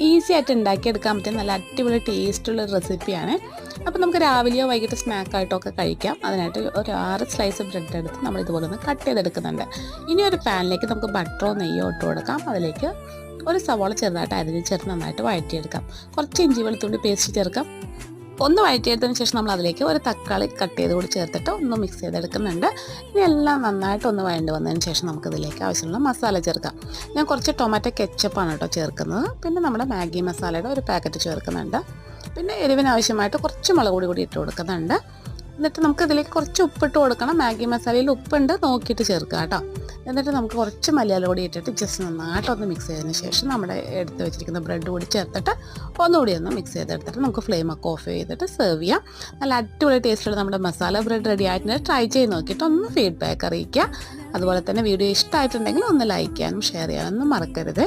Easy ആയിട്ട് ഉണ്ടാക്കിയെടുക്കാൻ പറ്റിയ നല്ല അടിപൊളി ടേസ്റ്റുള്ള റെസിപ്പിയാണ്. അപ്പോൾ നമുക്ക് രാവിലെയോ വൈകിട്ട് സ്നാക്കായിട്ടോ ഒക്കെ കഴിക്കാം. അതിനായിട്ട് ഒരു 6 സ്ലൈസ് ബ്രെഡ് എടുത്ത് നമ്മൾ ഇതുപോലെ ഒന്ന് കട്ട് ചെയ്തെടുക്കുന്നുണ്ട്. ഇനി ഒരു പാനിലേക്ക് നമുക്ക് ബട്ടറോ നെയ്യോ ഇട്ട് കൊടുക്കാം. അതിലേക്ക് ഒരു സവാള ചെറുതായിട്ട് അരിഞ്ഞ് ചേർത്ത് നന്നായിട്ട് വഴറ്റിയെടുക്കാം. കുറച്ച് ഇഞ്ചി വെളുത്തുള്ളി പേസ്റ്റ് ചേർക്കാം. ഒന്ന് വഴറ്റിയെടുത്തതിന് ശേഷം നമ്മൾ അതിലേക്ക് ഒരു തക്കാളി കട്ട് ചെയ്ത് കൂടി ചേർത്തിട്ട് ഒന്ന് മിക്സ് ചെയ്തെടുക്കുന്നുണ്ട്. ഇനി എല്ലാം നന്നായിട്ട് ഒന്ന് വഴണ്ട് വന്നതിന് ശേഷം നമുക്കിതിലേക്ക് ആവശ്യമുള്ള മസാല ചേർക്കാം. ഞാൻ കുറച്ച് ടൊമാറ്റോ കെച്ചപ്പാണ് കേട്ടോ ചേർക്കുന്നത്. പിന്നെ നമ്മുടെ മാഗി മസാലയുടെ ഒരു പാക്കറ്റ് ചേർക്കുന്നുണ്ട്. പിന്നെ എരിവിന് ആവശ്യമായിട്ട് കുറച്ച് മുളക് പൊടി കൂടി ഇട്ട് കൊടുക്കുന്നുണ്ട്. എന്നിട്ട് നമുക്ക് ഇതിലേക്ക് കുറച്ച് ഉപ്പിട്ട് കൊടുക്കണം. മാഗി മസാലയിൽ ഉപ്പുണ്ട്, നോക്കിയിട്ട് ചേർക്കുക കേട്ടോ. എന്നിട്ട് നമുക്ക് കുറച്ച് മല്ലിയില കൂടി ഇട്ടിട്ട് ജസ്റ്റ് നന്നായിട്ടൊന്ന് മിക്സ് ചെയ്തതിന് ശേഷം നമ്മുടെ എടുത്ത് വെച്ചിരിക്കുന്ന ബ്രെഡ് കൂടി ചേർത്തിട്ട് ഒന്നുകൂടി ഒന്ന് മിക്സ് ചെയ്തെടുത്തിട്ട് നമുക്ക് ഫ്ലെയിമൊക്കെ ഓഫ് ചെയ്തിട്ട് സെർവ് ചെയ്യാം. നല്ല അടിപൊളി ടേസ്റ്റുള്ള നമ്മുടെ മസാല ബ്രെഡ് റെഡി ആയിട്ടുണ്ട്. ട്രൈ ചെയ്ത് നോക്കിയിട്ട് ഒന്ന് ഫീഡ്ബാക്ക് അറിയിക്കുക. അതുപോലെ തന്നെ വീഡിയോ ഇഷ്ടമായിട്ടുണ്ടെങ്കിൽ ഒന്ന് ലൈക്ക് ചെയ്യാനും ഷെയർ ചെയ്യാനൊന്നും മറക്കരുത്.